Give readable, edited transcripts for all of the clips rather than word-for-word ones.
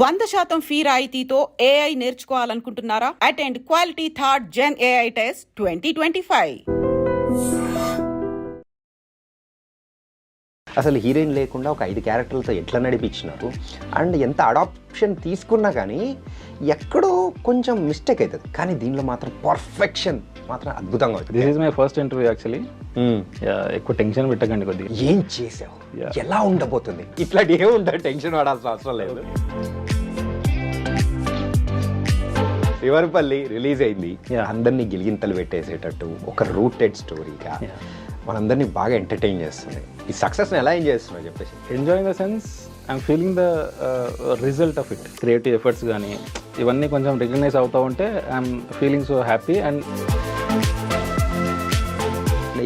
100% fee రాయితీతో AI నేర్చుకోవాలనుకుంటున్నారా? Attend quality third gen AI test 2025. అసలు హీరోయిన్ లేకుండా ఒక 5 క్యారెక్టర్లతో ఎట్లా నడిపించినారు అండ్ ఎంత అడాప్షన్ తీసుకున్నా కానీ ఎక్కడో కొంచెం మిస్టేక్ అవుతుంది, కానీ దీనిలో మాత్రం పర్ఫెక్షన్ మాత్రం అద్భుతంగా అవుతుంది. This is my first interview actually. ఎక్కువ టెన్షన్ పెట్టకండి కొద్దిగా. ఏం చేసావు, ఎలా ఉండబోతుంది, ఇట్లాంటి ఏమి ఉంటుంది, టెన్షన్ పడాల్సిన అవసరం లేదు. శివరపల్లి రిలీజ్ అయింది, అందరినీ గిలిగింతలు పెట్టేసేటట్టు ఒక రూటెడ్ స్టోరీగా మనందరినీ బాగా ఎంటర్టైన్ చేస్తుంది. ఈ సక్సెస్ని ఎలా ఎంజాయ్ చేస్తున్నావు చెప్పేసి? Enjoy in the sense I'm feeling the result of it. Creative efforts కానీ ఇవన్నీ కొంచెం రికగ్నైజ్ అవుతూ ఉంటే I'm feeling so happy. And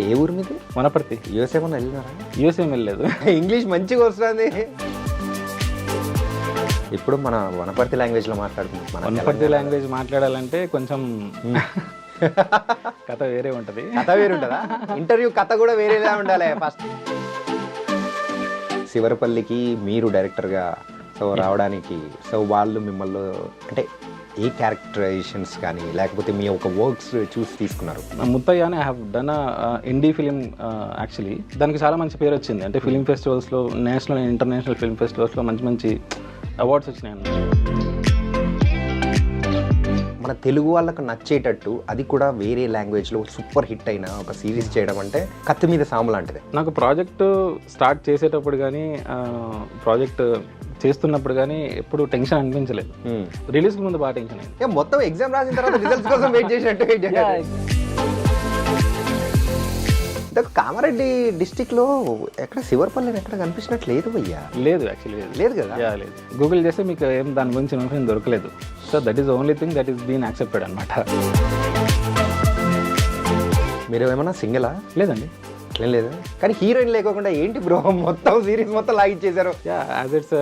ఏ ఊరు మీది? వనపర్తి. యూఎస్ఏ ఏమన్నా వెళ్ళినారా? యూఎస్ఏ వెళ్ళలేదు. ఇంగ్లీష్ మంచిగా వస్తుంది. ఇప్పుడు మన వనపర్తి లాంగ్వేజ్లో మాట్లాడుతున్నాం. వనపర్తి లాంగ్వేజ్ మాట్లాడాలంటే కొంచెం కథ వేరే ఉంటుంది. కథ వేరే ఉంటుందా? ఇంటర్వ్యూ కథ కూడా వేరేలా ఉండాలి. ఫస్ట్ శివరపల్లికి మీరు డైరెక్టర్గా రావడానికి వాళ్ళు మిమ్మల్ని అంటే ఏ క్యారెక్టరైజేషన్స్ కానీ లేకపోతే మీ ఒక వర్క్స్ చూసి తీసుకున్నారు? ముత్తయ్య అని I have done indie film actually. దానికి చాలా మంచి పేరు వచ్చింది. అంటే ఫిలిం ఫెస్టివల్స్లో, నేషనల్ అండ్ ఇంటర్నేషనల్ ఫిలిం ఫెస్టివల్స్లో మంచి మంచి అవార్డ్స్ వచ్చినాయి. మన తెలుగు వాళ్ళకు నచ్చేటట్టు అది కూడా వేరే లాంగ్వేజ్లో సూపర్ హిట్ అయిన ఒక సిరీస్ చేయడం అంటే కత్తి మీద సాము లాంటిది. నాకు ప్రాజెక్టు స్టార్ట్ చేసేటప్పుడు కానీ ప్రాజెక్ట్ చేస్తున్నప్పుడు కానీ ఎప్పుడు టెన్షన్ అనిపించలేదు. రిలీజ్ ముందు బాగా టెన్షన్ అయింది. మొత్తం ఎగ్జామ్ రాసిన తర్వాత రిజల్ట్స్ కోసం వెయిట్ చేసినట్టు. కామారెడ్డి డిస్టిక్లో ఎక్కడ శివరపల్లి ఎక్కడ కనిపించినట్టు లేదు భయ్యా. లేదు యాక్చువల్లీ లేదు కదా. లేదు, గూగుల్ చేస్తే మీకు ఏం దాని గురించి ఇన్ఫర్మేషన్ దొరకలేదు. So that is only thing that is been accepted అనమాట. మీరు ఏమన్నా సింగిలా? లేదండి, ఏం లేదు. కానీ హీరోయిన్ లేకుండా ఏంటి బ్రో మొత్తం సిరీస్ మొత్తం లాగిచ్చేశారు? యాజ్ ఇట్స్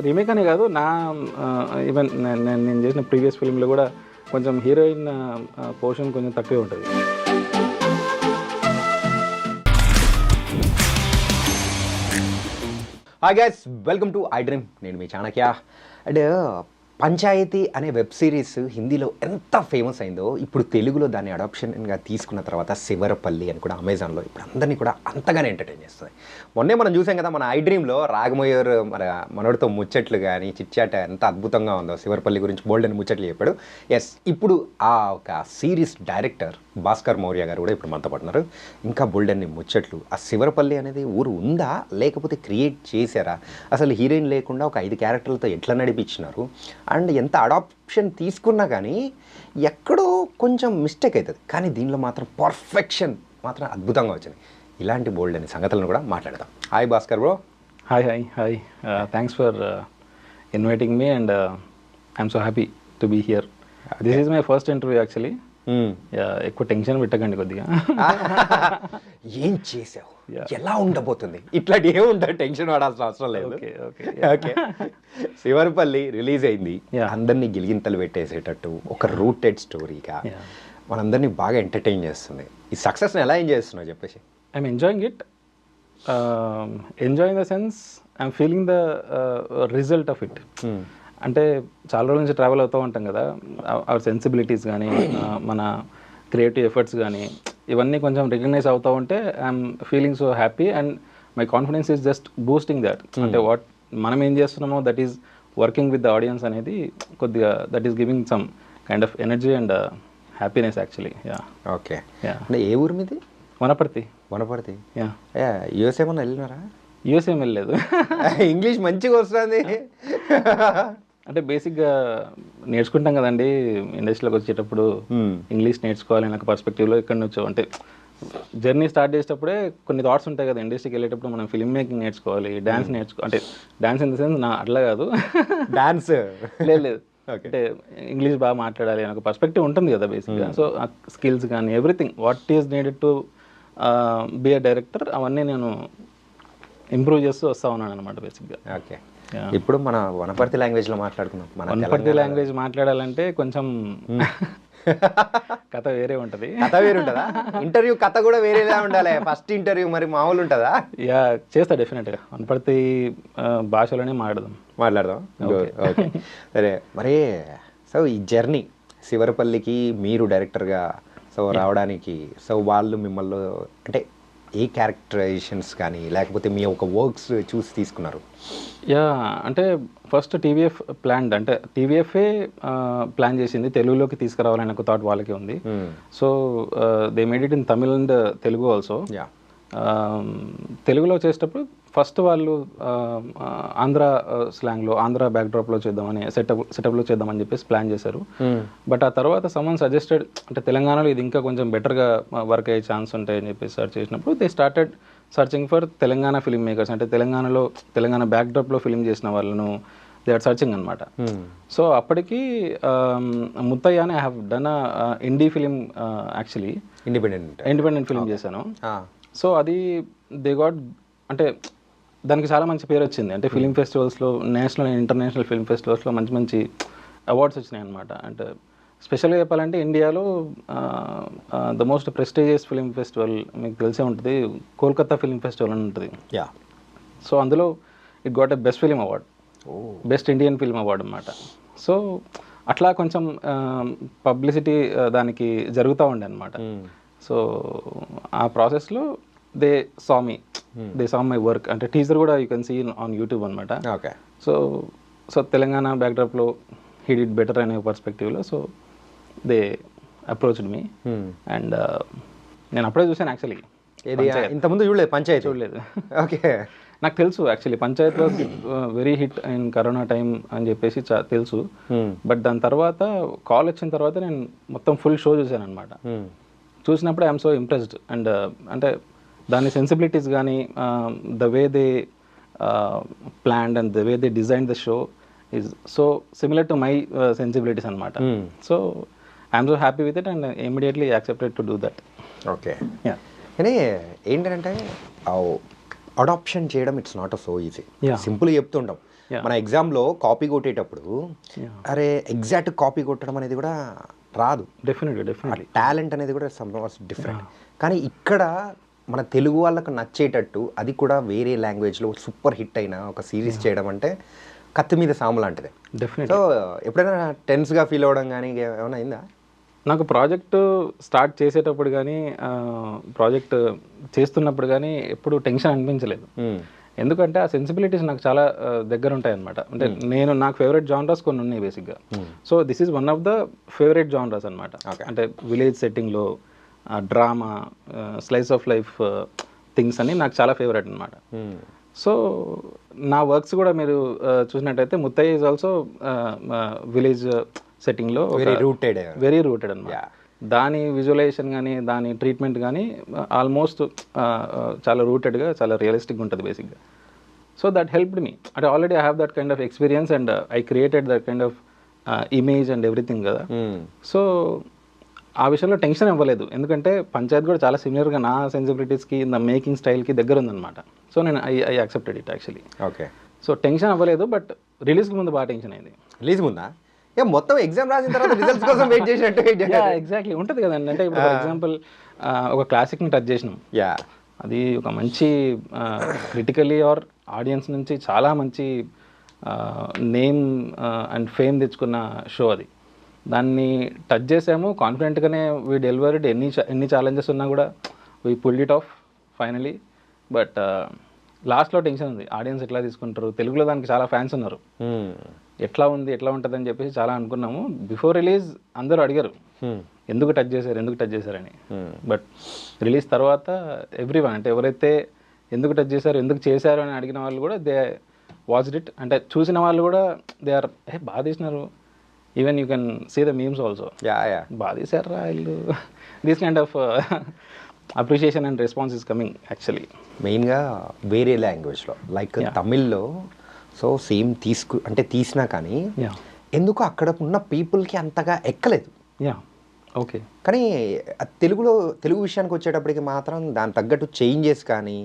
రీమేక్ అనే కాదు, నా ఈవెన్ నేను చేసిన ప్రీవియస్ ఫిల్మ్లో కూడా కొంచెం హీరోయిన్ పోర్షన్ కొంచెం తక్కువే ఉంటుంది. Hi guys, welcome to I dream. నేను మీ చాణక్య. అండ్ పంచాయతీ అనే వెబ్ సిరీస్ హిందీలో ఎంత ఫేమస్ అయిందో ఇప్పుడు తెలుగులో దాన్ని అడాప్షన్గా తీసుకున్న తర్వాత శివరపల్లి అని కూడా అమెజాన్లో ఇప్పుడు అందరినీ కూడా అంతగానే ఎంటర్టైన్ చేస్తుంది. మొన్నే మనం చూసాం కదా మన ఐ డ్రీమ్లో రాగమయూర్ మనోడితో ముచ్చట్లు కానీ చిట్చాట ఎంత అద్భుతంగా ఉందో. శివరపల్లి గురించి బోల్డ్ అని ముచ్చట్లు చెప్పాడు. ఎస్, ఇప్పుడు ఆ ఒక సిరీస్ డైరెక్టర్ భాస్కర్ మౌర్య గారు కూడా ఇప్పుడు మనతో పడుతున్నారు. ఇంకా బోల్డ్ అన్ని ముచ్చట్లు. ఆ శివరపల్లి అనేది ఊరు ఉందా లేకపోతే క్రియేట్ చేశారా? అసలు హీరోయిన్ లేకుండా ఒక 5 క్యారెక్టర్లతో ఎట్లా నడిపించినారు అండ్ ఎంత అడాప్షన్ తీసుకున్నా కానీ ఎక్కడో కొంచెం మిస్టేక్ అవుతుంది, కానీ దీనిలో మాత్రం పర్ఫెక్షన్ మాత్రం అద్భుతంగా వచ్చింది. ఇలాంటి బోల్డ్ అనే సంగతులను కూడా మాట్లాడదాం. Hi Bhaskar bro. Hi thanks for inviting me and I'm so happy to be here. This is my first interview actually. ఎక్కువ టెన్షన్ పెట్టకండి కొద్దిగా. ఏం చేసావు, ఎలా ఉండబోతుంది, ఇట్లాంటి ఏమి ఉంటుంది, టెన్షన్ పడాల్సిన అవసరం లేదు. ఓకే. శివరపల్లి రిలీజ్ అయింది, అందరినీ గిలిగింతలు పెట్టేసేటట్టు ఒక రూటెడ్ స్టోరీగా మనందరినీ బాగా ఎంటర్టైన్ చేస్తుంది. ఈ సక్సెస్ని ఎలా ఎంజాయ్ చేస్తున్నావు చెప్పేసి? I'm enjoying it. Enjoy in the sense I'm feeling the result of it. అంటే చాలా రోజుల నుంచి ట్రావెల్ అవుతూ ఉంటాం కదా, అవర్ సెన్సిబిలిటీస్ కానీ మన క్రియేటివ్ ఎఫర్ట్స్ కానీ ఇవన్నీ కొంచెం రికగ్నైజ్ అవుతూ ఉంటే I'm feeling so happy and my confidence is just boosting that. అంటే వాట్ మనం ఏం చేస్తున్నామో that is working with the audience అనేది కొద్దిగా that is giving some kind of energy and happiness actually. Okay. ఏ ఊరు మీది? వనపర్తి. యూఎస్ఏ ఏమన్నా వెళ్ళినారా? యూఎస్ఏ వెళ్ళలేదు. ఇంగ్లీష్ మంచిగా వస్తుంది. అంటే బేసిక్గా నేర్చుకుంటాం కదండి ఇండస్ట్రీలోకి వచ్చేటప్పుడు, ఇంగ్లీష్ నేర్చుకోవాలి నాకు పర్స్పెక్టివ్లో ఇక్కడ నుంచి. అంటే జర్నీ స్టార్ట్ చేసేటప్పుడే కొన్ని థాట్స్ ఉంటాయి కదా, ఇండస్ట్రీకి వెళ్ళేటప్పుడు మనం ఫిల్మ్ మేకింగ్ నేర్చుకోవాలి, డ్యాన్స్ అంటే డ్యాన్స్ ఇన్ ద సెన్స్ నా అట్లా కాదు, డాన్స్ లేదు, అంటే ఇంగ్లీష్ బాగా మాట్లాడాలి నాకు పర్స్పెక్టివ్ ఉంటుంది కదా బేసిక్గా. సో ఆ స్కిల్స్ కానీ everything what is needed to be a director అవన్నీ నేను ఇంప్రూవ్ చేస్తూ వస్తూ ఉన్నాను అనమాట బేసిక్గా. ఓకే. ఇప్పుడు మన వనపర్తి లాంగ్వేజ్లో మాట్లాడుకున్నాం. వనపర్తి లాంగ్వేజ్ మాట్లాడాలంటే కొంచెం కథ వేరే ఉంటుంది. కథ వేరు ఉంటుందా? ఇంటర్వ్యూ కథ కూడా వేరేలా ఉండాలి. ఫస్ట్ ఇంటర్వ్యూ మరి మామూలు ఉంటుందా? యా చేస్తా డెఫినెట్గా, వనపర్తి భాషలోనే మాట్లాడదాం. ఓకే సరే. మరి సో ఈ జర్నీ శివరపల్లికి మీరు డైరెక్టర్గా సో రావడానికి సో వాళ్ళు మిమ్మల్ని అంటే ఏ క్యారెక్టరైజేషన్స్ కానీ లేకపోతే మీ ఒక వర్క్స్ చూసి తీసుకున్నారు? యా అంటే ఫస్ట్ టీవీఎఫ్ ప్లాన్, అంటే టీవీఎఫే ప్లాన్ చేసింది తెలుగులోకి తీసుకురావాలనే ఒక థాట్ వాళ్ళకి ఉంది. So they made it in Tamil and Telugu also. తెలుగులో చేసేటప్పుడు ఫస్ట్ వాళ్ళు ఆంధ్ర స్లాంగ్లో, ఆంధ్ర బ్యాక్డ్రాప్లో చేద్దామని సెటప్లో చేద్దామని చెప్పేసి ప్లాన్ చేశారు. బట్ ఆ తర్వాత సమ్మన్ సజెస్టెడ్ అంటే తెలంగాణలో ఇది ఇంకా కొంచెం బెటర్గా వర్క్ అయ్యే ఛాన్స్ ఉంటాయని చెప్పేసి సర్చ్ చేసినప్పుడు they started searching for Telangana film makers, అంటే తెలంగాణ బ్యాక్డ్రాప్లో ఫిల్మ్ చేసిన వాళ్ళను దే ఆర్ సర్చింగ్ అనమాట. సో అప్పటికి ముత్తయ్య అని I have done indie film, actually independent film చేశాను. సో అది దే గాట్ అంటే దానికి చాలా మంచి పేరు వచ్చింది. అంటే ఫిలిం ఫెస్టివల్స్లో, నేషనల్ అండ్ ఇంటర్నేషనల్ ఫిల్మ్ ఫెస్టివల్స్లో మంచి మంచి అవార్డ్స్ వచ్చినాయి అనమాట. అంటే స్పెషల్గా చెప్పాలంటే ఇండియాలో the most prestigious film festival మీకు తెలిసే ఉంటుంది, కోల్కతా ఫిలిం ఫెస్టివల్ అని ఉంటుంది. సో అందులో it got a best film award, best Indian film award అనమాట. సో అట్లా కొంచెం పబ్లిసిటీ దానికి జరుగుతూ ఉండే అనమాట. సో ఆ ప్రాసెస్లో దే సా మై వర్క్, అంటే టీజర్ కూడా you can see on YouTube అనమాట. సో తెలంగాణ బ్యాక్డ్రాప్లో హీ డిడ్ బెటర్ అనే పర్స్పెక్టివ్లో so they approached me. And నేను అప్పుడే చూసాను యాక్చువల్లీ. ఇంతకుముందు చూడలేదు. ఓకే, నాకు తెలుసు actually Panchayat was very hit in corona time అని చెప్పేసి తెలుసు. బట్ దాని తర్వాత కాల్ వచ్చిన తర్వాత నేను మొత్తం ఫుల్ షో చూసాను అనమాట. చూసినప్పుడు ఐఎమ్ సో ఇంప్రెస్డ్. అండ్ అంటే దాని సెన్సిబిలిటీస్ కానీ the way they planned and the way they design the show is so similar to my sensibilities అనమాట. So I'm so happy with it and immediately accepted to do that. Okay, కానీ ఏంటంటే adaptation చేయడం it's not so easy. Simple చెప్తుంటాం మన ఎగ్జామ్లో copy కొట్టేటప్పుడు, అరే exact copy కొట్టడం అనేది కూడా రాదు. డెఫినెట్లీ టాలెంట్ అనేది కూడా డిఫరెంట్. కానీ ఇక్కడ మన తెలుగు వాళ్ళకు నచ్చేటట్టు అది కూడా వేరే లాంగ్వేజ్లో సూపర్ హిట్ అయిన ఒక సిరీస్ చేయడం అంటే కత్తి మీద సాము లాంటిది. సో ఎప్పుడైనా టెన్స్గా ఫీల్ అవ్వడం కానీ ఏమైనా అయిందా? నాకు ప్రాజెక్టు స్టార్ట్ చేసేటప్పుడు కానీ ప్రాజెక్ట్ చేస్తున్నప్పుడు కానీ ఎప్పుడు టెన్షన్ అనిపించలేదు. ఎందుకంటే ఆ సెన్సిబిలిటీస్ నాకు చాలా దగ్గర ఉంటాయి అనమాట. అంటే నాకు ఫేవరెట్ జానరాస్ కొన్ని ఉన్నాయి బేసిక్గా. So this is one of the favourite genres అనమాట. అంటే విలేజ్ సెట్టింగ్లో drama, slice of life things అని నాకు చాలా ఫేవరెట్ అనమాట. సో నా వర్క్స్ కూడా మీరు చూసినట్టయితే ముత్తయ్య ఈజ్ ఆల్సో విలేజ్ సెట్టింగ్లో వెరీ రూటెడ్ అనమాట. దాని విజువలైజేషన్ కానీ దాని ట్రీట్మెంట్ కానీ ఆల్మోస్ట్ చాలా రూటెడ్గా చాలా రియలిస్టిక్గా ఉంటుంది బేసిక్గా. So that helped me. అంటే already I have that kind of experience and I created that kind of image and everything కదా. సో ఆ విషయంలో టెన్షన్ ఇవ్వలేదు, ఎందుకంటే పంచాయత్ కూడా చాలా సిమిలర్గా నా సెన్సిబిలిటీస్కి ద మేకింగ్ స్టైల్కి దగ్గర ఉందన్నమాట. సో నేను I accepted it actually. Okay, so tension అవ్వలేదు. బట్ రిలీజ్కి ముందు బాగా టెన్షన్ అయింది. రిలీజ్ ముందా? మొత్తం ఎగ్జామ్ రాసిన తర్వాత రిజల్ట్స్ కోసం వెయిట్ చేసినట్టు. ఎగ్జాక్ట్లీ ఉంటుంది కదండి. అంటే ఇప్పుడు ఫర్ ఎగ్జాంపుల్ ఒక క్లాసిక్ని టచ్ చేసినాం, అది ఒక మంచి క్రిటికలీ ఆర్ ఆడియన్స్ నుంచి చాలా మంచి నేమ్ అండ్ ఫేమ్ తెచ్చుకున్న షో అది. దాన్ని టచ్ చేసాము కాన్ఫిడెంట్గానే. వీ డెలివర్డ్ ఎన్ని ఛాలెంజెస్ ఉన్నా కూడా we pulled it of finally. But లాస్ట్లో టెన్షన్ ఉంది, ఆడియన్స్ ఎట్లా తీసుకుంటారు. తెలుగులో దానికి చాలా ఫ్యాన్స్ ఉన్నారు, ఎట్లా ఉంటుంది అని చెప్పేసి చాలా అనుకున్నాము. బిఫోర్ రిలీజ్ అందరూ అడిగారు ఎందుకు టచ్ చేశారని. బట్ రిలీజ్ తర్వాత ఎవ్రీవన్, అంటే ఎవరైతే ఎందుకు టచ్ చేశారు, ఎందుకు చేశారు అని అడిగిన వాళ్ళు కూడా దే వాచ్డ్ ఇట్. అంటే చూసిన వాళ్ళు కూడా దే ఆర్ బాగా తీసినారు. Even you can see the memes also, బాగా తీశారా వీళ్ళు. This kind of appreciation and response is coming actually. మెయిన్గా వేరే లాంగ్వేజ్లో లైక్ తమిళ్లో సో సేమ్ తీసినా కానీ ఎందుకు అక్కడ ఉన్న పీపుల్కి అంతగా ఎక్కలేదు. ఓకే, కానీ తెలుగు విషయానికి వచ్చేటప్పటికి మాత్రం దాని తగ్గట్టు చేంజెస్ కానీ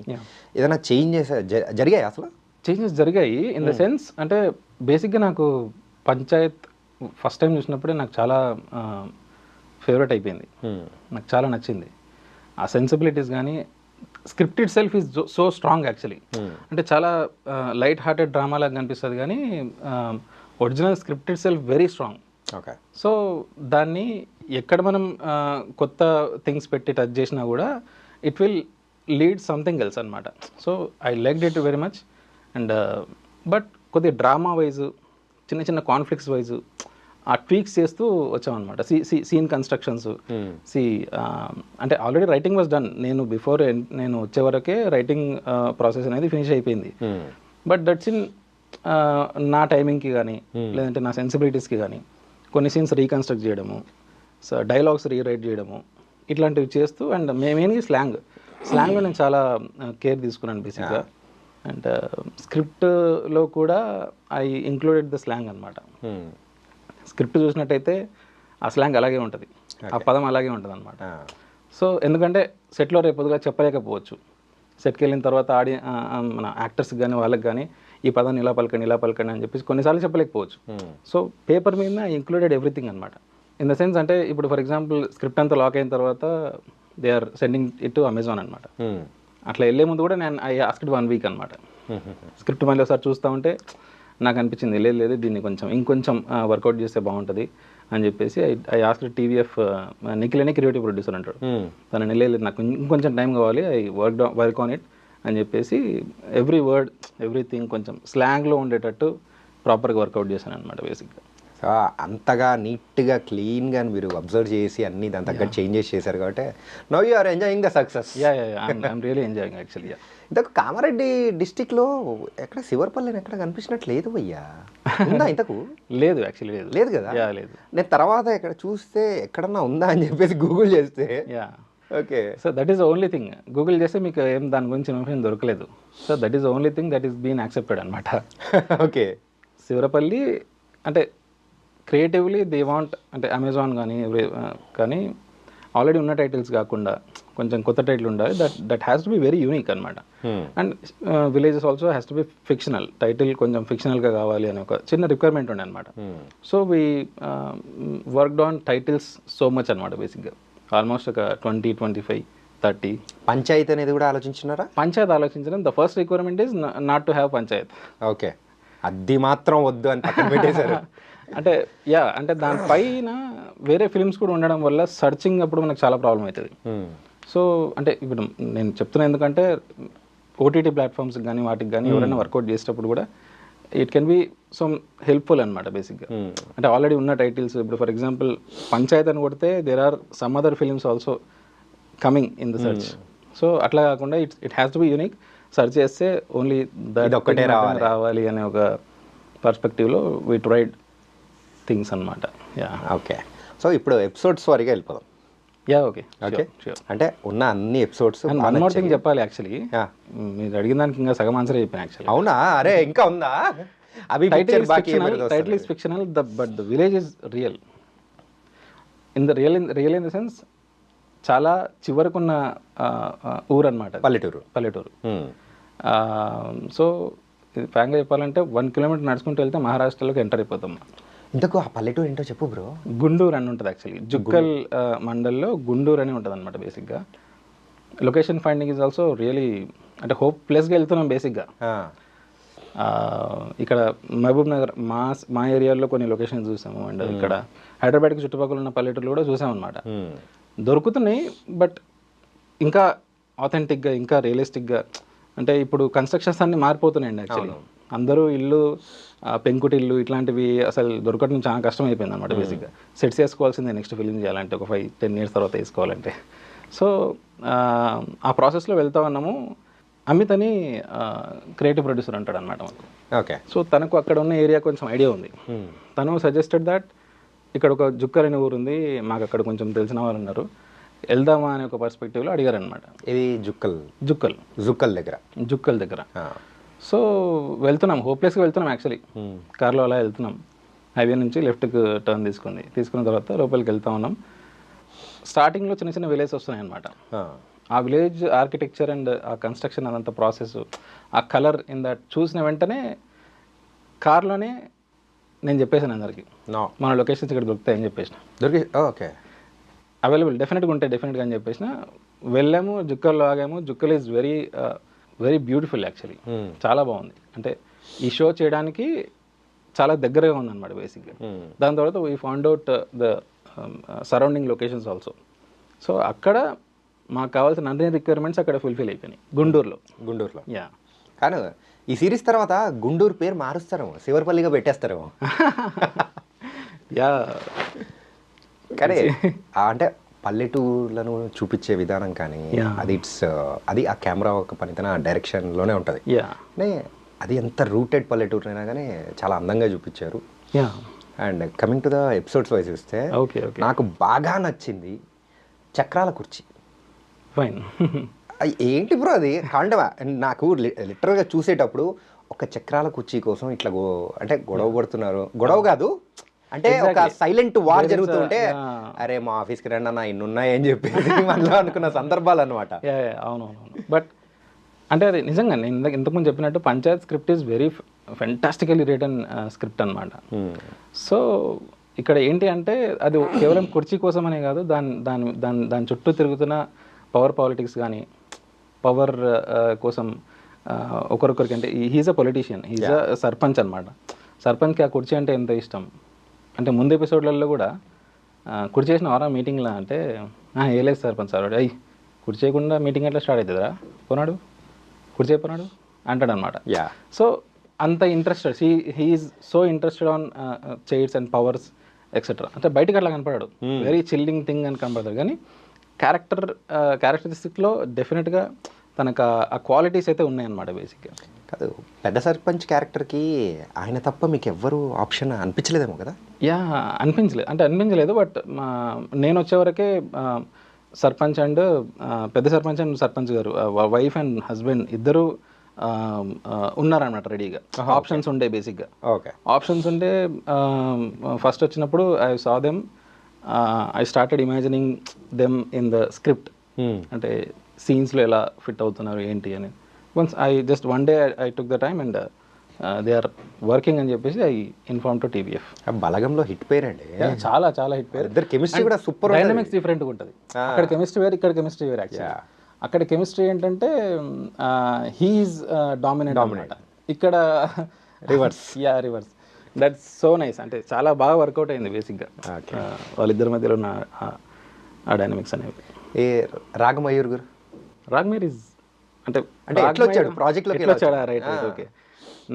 ఏదైనా చేంజెస్ జరిగాయి? అసలు చేంజెస్ జరిగాయి ఇన్ ద సెన్స్, అంటే బేసిక్గా నాకు పంచాయత్ ఫస్ట్ టైం చూసినప్పుడే నాకు చాలా ఫేవరెట్ అయిపోయింది. నాకు చాలా నచ్చింది ఆ సెన్సిబిలిటీస్. కానీ script itself is so strong actually. అంటే చాలా లైట్ హార్టెడ్ డ్రామా లాగా కనిపిస్తుంది కానీ original script itself very strong. Okay. So దాన్ని ఎక్కడ మనం కొత్త థింగ్స్ పెట్టి టచ్ చేసినా కూడా it will lead something else అనమాట. So I like it very much. And but కొద్దిగా డ్రామా వైజ్ చిన్న చిన్న కాన్ఫ్లిక్ట్స్ వైజ్ ఆ ట్వీక్స్ చేస్తూ వచ్చామన్నమాట. సీన్ కన్స్ట్రక్షన్స్ అంటే ఆల్రెడీ రైటింగ్ వాజ్ డన్. నేను బిఫోర్ నేను వచ్చే వరకే రైటింగ్ ప్రాసెస్ అనేది ఫినిష్ అయిపోయింది. బట్ దట్స్ ఇన్ నా టైమింగ్కి కానీ లేదంటే నా సెన్సిబిలిటీస్కి కానీ కొన్ని సీన్స్ రీకన్స్ట్రక్ట్ చేయడము, డైలాగ్స్ రీరైట్ చేయడము ఇట్లాంటివి చేస్తూ. అండ్ మెయిన్గా స్లాంగ్లో నేను చాలా కేర్ తీసుకున్నాను బేసిక్గా. అండ్ స్క్రిప్ట్లో కూడా ఐ ఇంక్లూడెడ్ ద స్లాంగ్ అనమాట. స్క్రిప్ట్ చూసినట్టయితే ఆ స్లాంగ్ అలాగే ఉంటుంది, ఆ పదం అలాగే ఉంటుంది అనమాట. సో ఎందుకంటే సెట్లో రేపొద్దుగా చెప్పలేకపోవచ్చు. సెట్కి వెళ్ళిన తర్వాత మన యాక్టర్స్కి కానీ వాళ్ళకి కానీ ఈ పదాన్ని ఇలా పలకండి అని చెప్పేసి కొన్నిసార్లు చెప్పలేకపోవచ్చు. సో పేపర్ మీద ఇంక్లూడెడ్ ఎవ్రీథింగ్ అనమాట. ఇన్ ద సెన్స్ అంటే ఇప్పుడు ఫర్ ఎగ్జాంపుల్ స్క్రిప్ట్ అంతా లాక్ అయిన తర్వాత they are sending it to Amazon అనమాట. అట్లా వెళ్ళే ముందు కూడా నేను ఐ ఆస్క్డ్ 1 వీక్ అనమాట. స్క్రిప్ట్ మళ్ళీ ఒకసారి చూస్తూ ఉంటే నాకు అనిపించింది లేదు దీన్ని ఇంకొంచెం వర్కౌట్ చేస్తే బాగుంటుంది అని చెప్పేసి ఐ ఆస్క్డ్ టీవీఎఫ్ నిఖిల్ అనే క్రియేటివ్ ప్రొడ్యూసర్ అంటాడు. తనని లేదు నాకు ఇంకొంచెం టైం కావాలి, ఐ వర్క్ ఆన్ ఇట్ అని చెప్పేసి ఎవ్రీ వర్డ్ ఎవ్రీథింగ్ కొంచెం స్లాంగ్లో ఉండేటట్టు ప్రాపర్గా వర్కౌట్ చేశాను అనమాట బేసిక్గా. సో అంతగా నీట్గా క్లీన్గా మీరు అబ్జర్వ్ చేసి అన్ని దాని తగ్గట్టు చేంజెస్ చేశారు కాబట్టి now you are enjoying the success. I'm really enjoying actually. ఇంతకు కామారెడ్డి డిస్టిక్లో ఎక్కడ శివరపల్లి ఎక్కడ కనిపించినట్లేదు భయ్యా, ఉందా ఇంతకు? లేదు యాక్చువల్లీ లేదు కదా. లేదు. నేను తర్వాత ఇక్కడ చూస్తే ఎక్కడన్నా ఉందా అని చెప్పేసి గూగుల్ చేస్తే okay. So that is only thing. Google చేస్తే మీకు ఏం దాని గురించి ఇన్ఫర్మేషన్ దొరకలేదు. So that is only thing that is been accepted అనమాట. ఓకే. శివరపల్లి అంటే క్రియేటివ్లీ దే వాంట్ అంటే అమెజాన్ కానీ ఆల్రెడీ ఉన్న టైటిల్స్ కాకుండా కొంచెం కొత్త టైటిల్ ఉండాలి. That has to be very unique అనమాట. And villages also has to be fictional. Title కొంచెం ఫిక్షనల్గా కావాలి అని ఒక చిన్న రిక్వైర్మెంట్ ఉండే అనమాట. So we worked on titles so much అనమాట బేసిక్గా. ఆల్మోస్ట్ ఒక 20, 25, 30. పంచాయత్ అనేది కూడా ఆలోచించున్నారా? పంచాయత్ ఆలోచించడం. The first requirement is not to have Panchayat. Okay. అది మాత్రం వద్దు అని పక్కన పెట్టేశారు. అంటే అంటే దానిపైన వేరే ఫిల్మ్స్ కూడా ఉండడం వల్ల సర్చింగ్ అప్పుడు మనకు చాలా ప్రాబ్లం అవుతుంది. సో అంటే ఇప్పుడు నేను చెప్తున్నా ఎందుకంటే ఓటీటీ ప్లాట్ఫామ్స్కి కానీ వాటికి కానీ ఎవరైనా వర్కౌట్ చేసేటప్పుడు కూడా it can be so helpful అనమాట బేసిక్గా. అంటే ఆల్రెడీ ఉన్న టైటిల్స్ ఇప్పుడు ఫర్ ఎగ్జాంపుల్ పంచాయత్ అని కొడితే there are some other films also coming in the search. So అట్లా కాకుండా it has to be unique. Search చేస్తే ఓన్లీ ఒక్కటే రావాలి అనే ఒక పర్స్పెక్టివ్లో వీ ట్రైడ్ థింగ్స్ అనమాట. ఓకే. సో ఇప్పుడు ఎపిసోడ్స్ వారీగా వెళ్ళిపోదాం. ఓకే. అంటే ఉన్న అన్ని ఎపిసోడ్స్. వన్ మోర్ థింగ్ చెప్పాలి యాక్చువల్లీ. మీరు అడిగిన దానికి ఇంకా సగం ఆన్సర్ అయిపోయాను యాక్చువల్లీ. అవునా? అరే ఇంకా ఉందా? Title is fictional but the village is real. Real in the sense చాలా చివరకున్న ఊరు అనమాట, పల్లెటూరు. సో ఫ్రాంక్గా చెప్పాలంటే 1 కిలోమీటర్ నడుచుకుంటూ వెళ్తే మహారాష్ట్రలోకి ఎంటర్ అయిపోతాం. ఇంతకు ఆ పల్లెటూరు ఏంటో చెప్పు బ్రో. గుండూరు అని ఉంటుంది యాక్చువల్లీ. జుక్కల్ మండల్లో గుండూరు అని ఉంటుంది అనమాట బేసిక్గా. Location finding is also really అంటే హోప్ ప్లేస్గా వెళ్తున్నాం బేసిక్గా. ఇక్కడ మహబూబ్ నగర్ మా ఏరియాలో కొన్ని లొకేషన్స్ చూసాము. అండ్ ఇక్కడ హైదరాబాద్కి చుట్టుపక్కల ఉన్న పల్లెటూరులో కూడా చూసామన్నమాట. దొరుకుతున్నాయి బట్ ఇంకా ఆథెంటిక్గా ఇంకా రియలిస్టిక్గా. అంటే ఇప్పుడు కన్స్ట్రక్షన్స్ అన్నీ మారిపోతున్నాయండి యాక్చువల్లీ. అందరూ ఇల్లు పెంకుటి ఇల్లు ఇట్లాంటివి అసలు దొరకడం చాలా కష్టం అయిపోయింది అనమాట బేసిక్గా. సెట్స్ వేసుకోవాల్సిందే నెక్స్ట్ ఫిల్మ్ చేయాలంటే ఒక 5-10 years తర్వాత వేసుకోవాలంటే. సో ఆ ప్రాసెస్లో వెళ్తా ఉన్నాము. అమిత్ అని క్రియేటివ్ ప్రొడ్యూసర్ అంటాడు అనమాట మాకు. ఓకే. సో తనకు అక్కడ ఉన్న ఏరియా కొంచెం ఐడియా ఉంది. తను సజెస్టెడ్ దట్ ఇక్కడ ఒక జుక్కల్ అనే ఊరు ఉంది, మాకు అక్కడ కొంచెం తెలిసిన వాళ్ళు ఉన్నారు, వెళ్దామా అనే ఒక పర్స్పెక్టివ్లో అడిగారు అనమాట. ఇది జుక్కల్ దగ్గర. సో వెళ్తున్నాం, హోప్లెస్గా వెళ్తున్నాం యాక్చువల్లీ. కార్లో అలా వెళ్తున్నాం. హైవే నుంచి లెఫ్ట్కి టర్న్ తీసుకున్న తర్వాత లోపలికి వెళ్తా ఉన్నాం. స్టార్టింగ్లో చిన్న చిన్న విలేజ్ వస్తున్నాయి అనమాట. ఆ విలేజ్ ఆర్కిటెక్చర్ అండ్ ఆ కన్స్ట్రక్షన్ అదంతా ప్రాసెస్, ఆ కలర్ ఇన్ దట్ చూసిన వెంటనే కార్లోనే నేను చెప్పేసాను అందరికి మన లొకేషన్స్ ఇక్కడ దొరుకుతాయని చెప్పేసిన. ఓకే. అవైలబుల్ డెఫినెట్గా ఉంటాయి డెఫినెట్గా అని చెప్పేసిన వెళ్ళాము, జుక్కల్లో ఆగాము. Jukkal is very very beautiful actually, చాలా బాగుంది. అంటే ఈ షో చేయడానికి చాలా దగ్గరగా ఉందన్నమాట బేసిక్గా. దాని తర్వాత we found out the surrounding locations also. So అక్కడ మాకు కావాల్సిన అన్ని రిక్వైర్మెంట్స్ అక్కడ ఫుల్ఫిల్ అయిపోయినాయి గుంటూరులో. యా, కానీ ఈ సిరీస్ తర్వాత గుంటూరు పేరు మారుస్తారేమో, శివరపల్లిగా పెట్టేస్తారేమో. యా, కానీ అంటే పల్లెటూర్లను చూపించే విధానం కానీ అది ఆ కెమెరా ఒక పనితన డైరెక్షన్లోనే ఉంటుంది. అది ఎంత రూటెడ్ పల్లెటూరు అయినా కానీ చాలా అందంగా చూపించారు. And coming to the episodes wise చూస్తే నాకు బాగా నచ్చింది చక్రాల కుర్చీ. ఫైన్. ఏంటి బ్రో అది కాండవా? నాకు లిటరల్గా చూసేటప్పుడు ఒక చక్రాల కుర్చీ కోసం ఇట్లా అంటే గొడవ పడుతున్నారు, గొడవ కాదు అంటే ఒక సైలెంట్ వార్ జరుగుతుంటే అరే మా ఆఫీస్కి రండి అన్న ఇన్ని ఉన్నాయి అని చెప్పేసి మనలో అనుకున్న సందర్భాలు అనమాట. అవునవును. బట్ అంటే అది నిజంగా నేను ఇంతకుముందు చెప్పినట్టు Panchayat script is very fantastically written script అనమాట. సో ఇక్కడ ఏంటి అంటే అది కేవలం కుర్చీ కోసం అనే కాదు, దాని చుట్టూ తిరుగుతున్న పవర్ పాలిటిక్స్ కానీ పవర్ కోసం ఒకరొకరికి, అంటే he's a politician, he's a sarpanch అనమాట. సర్పంచ్కి ఆ కుర్చీ అంటే ఎంత ఇష్టం అంటే ముందు ఎపిసోడ్లలో కూడా కుర్చీ చేసిన వారా మీటింగ్లో అంటే ఏ లేదు సర్పంచ్ సార్ అయ్యి కుర్చీ చేయకుండా మీటింగ్ ఎట్లా స్టార్ట్ అవుతుందిరా పోనాడు కుర్చీ అయిపోయినాడు అంటాడు అనమాట. సో అంత interested, he is so interested on chairs and powers etcetera. అంటే బయటకు అట్లా కనపడాడు, వెరీ చిల్లింగ్ థింగ్ అని కనపడతాడు. కానీ క్యారెక్టరిస్టిక్లో డెఫినెట్గా తనకు ఆ క్వాలిటీస్ అయితే ఉన్నాయన్నమాట బేసిక్గా. కాదు, పెద్ద సర్పంచ్ క్యారెక్టర్కి ఆయన తప్ప మీకు ఎవ్వరు ఆప్షన్ అనిపించలేదేమో కదా? యా, అనిపించలేదు. బట్ నేను వచ్చేవరకే సర్పంచ్ అండ్ పెద్ద సర్పంచ్ అండ్ సర్పంచ్ గారు వైఫ్ అండ్ హస్బెండ్ ఇద్దరు ఉన్నారనమాట రెడీగా. ఆప్షన్స్ ఉండే బేసిక్గా. ఆప్షన్స్ ఉంటే ఫస్ట్ వచ్చినప్పుడు I saw them, I started imagining them in the script. అంటే సీన్స్లో ఎలా ఫిట్ అవుతున్నారు ఏంటి అని. Once just one day I took the time and they are working అని చెప్పేసి ఐ ఇన్ఫార్మ్ టు టీవీఎఫ్. బలగంలో హిట్ పేరు అండి, చాలా హిట్ పేరు. ఇద్దరు కెమిస్ట్రీ కూడా సూపర్, డైనమిక్స్ డిఫరెంట్గా ఉంటుంది. అక్కడ కెమిస్ట్రీ వేరు, ఇక్కడ కెమిస్ట్రీ వేరు. యాక్చువల్లీ అక్కడ కెమిస్ట్రీ ఏంటంటే హీఈస్ డామినేట్, ఇక్కడ reverse. Reverse. That's so nice. అంటే చాలా బాగా వర్కౌట్ అయింది బేసిక్గా వాళ్ళిద్దరి మధ్యలో ఉన్న ఆ డైనమిక్స్ అనేవి. రాగమయూర్ గారు, రాగమయూర్ ఈజ్ అంటే ఎట్లా వచ్చాడు ప్రాజెక్ట్లోకి? ఎట్లా వచ్చాడా? రైట్. ఓకే.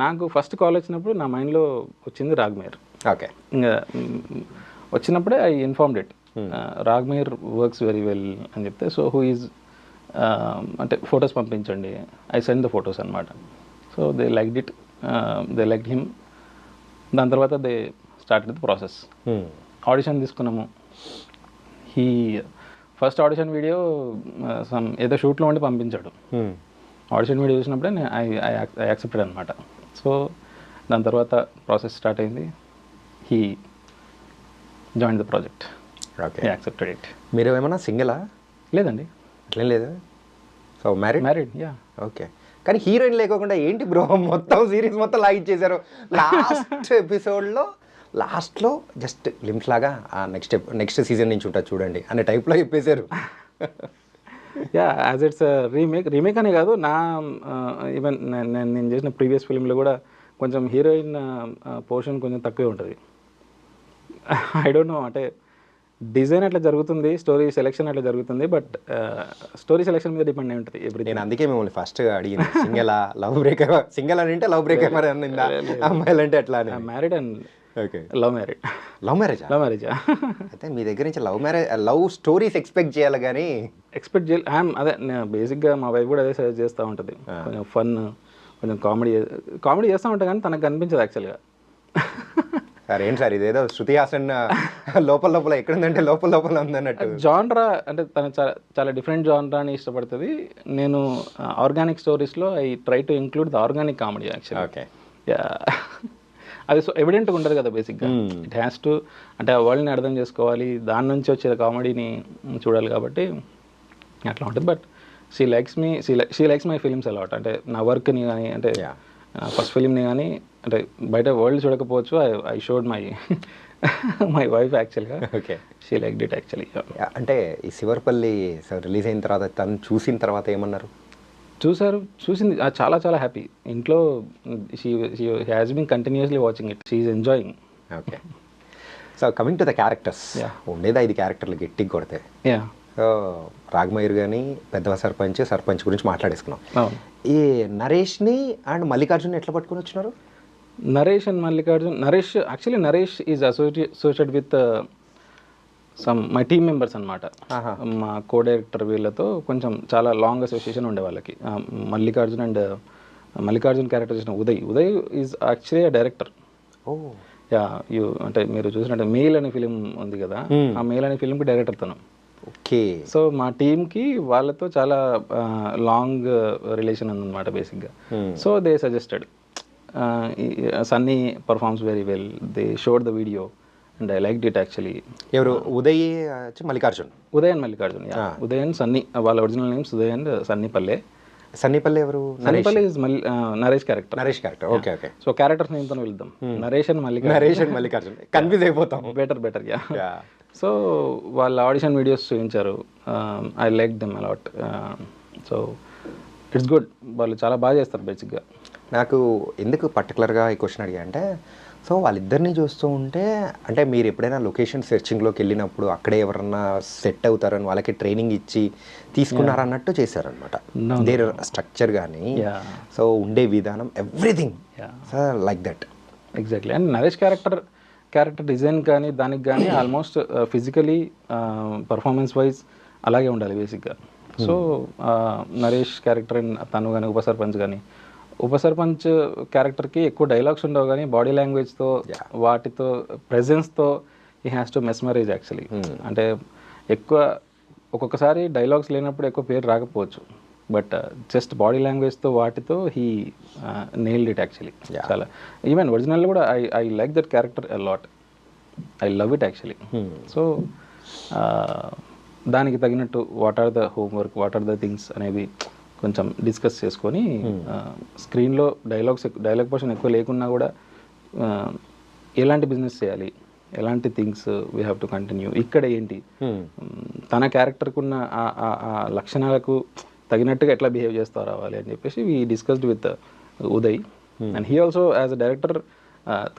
నాకు ఫస్ట్ కాల్ వచ్చినప్పుడు నా మైండ్లో వచ్చింది రాగమయూర్. ఓకే. ఇంకా వచ్చినప్పుడే I informed it, Ragamayur works very well అని చెప్తే, సో హూ ఈజ్ అంటే ఫొటోస్ పంపించండి, ఐ సెండ్ ద ఫొటోస్ అనమాట. So they liked it, they liked him. దాని తర్వాత they started the process. Audition తీసుకున్నాము. హీ ఫస్ట్ ఆడిషన్ వీడియో ఏదో షూట్లో ఉండి పంపించాడు. ఆడిషన్ వీడియో చూసినప్పుడే ఐ యాక్సెప్టెడ్ అనమాట. సో దాని తర్వాత ప్రాసెస్ స్టార్ట్ అయింది. He join the project. Okay, accepted it. మీరు ఏమన్నా సింగిలా? లేదండి, అట్లేం లేదా? So married. యా. ఓకే. కానీ హీరోయిన్ లేకోకుండా ఏంటి బ్రో మొత్తం సిరీస్ మొత్తం లాగిచ్చేసారు. లాస్ట్ ఎపిసోడ్లో లాస్ట్లో జస్ట్ లిమ్స్ లాగా నెక్స్ట్ సీజన్ నుంచి ఉంటుంది చూడండి అనే టైప్లో చెప్పేశారు. యా, యాజ్ ఇట్స్ రీమేక్ అనే కాదు, నా ఈవెన్ నేను చేసిన ప్రీవియస్ ఫిల్మ్లో కూడా కొంచెం హీరోయిన్ పోర్షన్ కొంచెం తక్కువే ఉంటుంది. ఐ డోంట్ నో, అంటే డిజైన్ అట్లా జరుగుతుంది, స్టోరీ సెలెక్షన్ అట్లా జరుగుతుంది, బట్ స్టోరీ సెలెక్షన్ మీద డిపెండ్ అయి ఉంటుంది ఎప్పుడు. నేను అందుకే మిమ్మల్ని ఫస్ట్ అడిగింది, సింగల్ లవ్ బ్రేక్, సింగల్ అని అంటే లవ్ బ్రేక్ మరి అనిందా, అమ్మాయిలు అంటే ఎట్లా? Married and okay. Love marriage. అయితే మీ దగ్గర నుంచి లవ్ స్టోరీస్ ఎక్స్పెక్ట్ చేయాలి కానీ ఎక్స్పెక్ట్ చేయాలి. అదే బేసిక్గా మా వైఫ్ కూడా అదే సజెస్ట్ చేస్తూ ఉంటుంది. కొంచెం ఫన్, కొంచెం కామెడీ చేస్తూ ఉంటా, కానీ తనకు కనిపించదు యాక్చువల్గా. సార్ ఏంటి సార్ ఇదేదో శృతి హాసన్ లోపల ఎక్కడుందంటే లోపల ఉందన్నట్టు. జాన్రా అంటే తను చాలా డిఫరెంట్ జాన్రాని ఇష్టపడుతుంది. నేను ఆర్గానిక్ స్టోరీస్లో I try to include the organic comedy actually. Okay. అది సో ఎవిడెంట్గా ఉండదు కదా బేసిక్గా. ఇట్ హ్యాస్ టు, అంటే ఆ వరల్డ్ని అర్థం చేసుకోవాలి, దాని నుంచి వచ్చే కామెడీని చూడాలి, కాబట్టి అట్లా ఉంటుంది. But she likes my films a lot. అంటే నా వర్క్ని కానీ, అంటే ఫస్ట్ ఫిలింని కానీ అంటే బయట వరల్డ్ చూడకపోవచ్చు, ఐ షోడ్ మై వైఫ్ యాక్చువల్గా. Okay. She liked it actually. అంటే ఈ శివరపల్లి రిలీజ్ అయిన తర్వాత తను చూసిన తర్వాత ఏమన్నారు? చూసింది చాలా చాలా హ్యాపీ. ఇంట్లో she has been continuously watching it, she is enjoying. Okay. So coming to the characters, ఉండేది 5 క్యారెక్టర్లు గట్టిగా కొడితే. సో రాఘమయూర్ కానీ పెద్దవ సర్పంచ్ గురించి మాట్లాడేసుకున్నాం. ఈ నరేష్ని అండ్ మల్లికార్జున్ ఎట్లా పట్టుకొని వచ్చినారు? Naresh and Mallikarjun, Naresh is associated with my team members అనమాట. మా కో డైరెక్టర్ వీళ్ళతో కొంచెం చాలా లాంగ్ అసోసియేషన్ ఉండే వాళ్ళకి. మల్లికార్జున్ క్యారెక్టర్ చేసిన Uday is actually a director. అంటే మీరు చూసినట్టు మెయిల్ అనే ఫిలిం ఉంది కదా, ఆ మెయిల్ అనే ఫిలింకి డైరెక్టర్ తను. ఓకే. సో మా టీమ్కి వాళ్ళతో చాలా లాంగ్ రిలేషన్ ఉందన్నమాట బేసిక్గా. So they suggested Sunny performs very well, they showed the video and I like it actually. ఎవరు? ఉదయ్ మల్లికార్జున్. ఉదయ్ అండ్ మల్లికార్జున్, ఉదయ్ అండ్ సన్నీ, వాళ్ళ original names Uday and Sunnypalle. Sunnypalli ఎవరు? Sunnypalli is Naresh character. Okay okay. So characters నేమ్తో వెళ్దాం, నరేష్ అండ్ మల్లికార్జున్ కన్ఫ్యూజ్ అయిపోతాం. Better yeah. సో వాళ్ళ audition videos చూపించారు, I like them a lot. So it's good, వాళ్ళు చాలా బాగా చేస్తారు బేసిక్గా. నాకు ఎందుకు పర్టికులర్గా ఈ క్వశ్చన్ అడిగా అంటే, సో వాళ్ళిద్దరిని చూస్తూ ఉంటే, అంటే మీరు ఎప్పుడైనా లొకేషన్ సెర్చింగ్లోకి వెళ్ళినప్పుడు అక్కడే ఎవరన్నా సెట్ అవుతారని వాళ్ళకి ట్రైనింగ్ ఇచ్చి తీసుకున్నారన్నట్టు చేశారన్నమాట. దేర్ స్ట్రక్చర్ కానీ, సో ఉండే విధానం, everything like that. Exactly. And Naresh character design కానీ దానికి కానీ ఆల్మోస్ట్ ఫిజికలీ పర్ఫార్మెన్స్ వైజ్ అలాగే ఉండాలి బేసిక్గా. సో నరేష్ క్యారెక్టర్ తను కానీ ఉప సర్పంచ్ క్యారెక్టర్కి ఎక్కువ డైలాగ్స్ ఉండవు కానీ బాడీ లాంగ్వేజ్తో వాటితో ప్రెజెన్స్తో he has to mesmerize actually. అంటే ఎక్కువ ఒక్కొక్కసారి డైలాగ్స్ లేనప్పుడు ఎక్కువ పేరు రాకపోవచ్చు, బట్ జస్ట్ బాడీ లాంగ్వేజ్తో వాటితో హీ నెయిల్డ్ ఇట్ యాక్చువల్లీ. చాలా ఈవెన్ ఒరిజినల్ కూడా I like that character a lot, I love it actually. So దానికి తగినట్టు what are the homework, what are the things అనేవి కొంచెం డిస్కస్ చేసుకొని స్క్రీన్లో డైలాగ్ పోర్షన్ ఎక్కువ లేకున్నా కూడా ఎలాంటి బిజినెస్ చేయాలి, ఎలాంటి things we have to continue, ఇక్కడ ఏంటి తన క్యారెక్టర్కి ఉన్న ఆ లక్షణాలకు తగినట్టుగా ఎట్లా బిహేవ్ చేస్తూ రావాలి అని చెప్పేసి we discussed with Uday. And he also as a director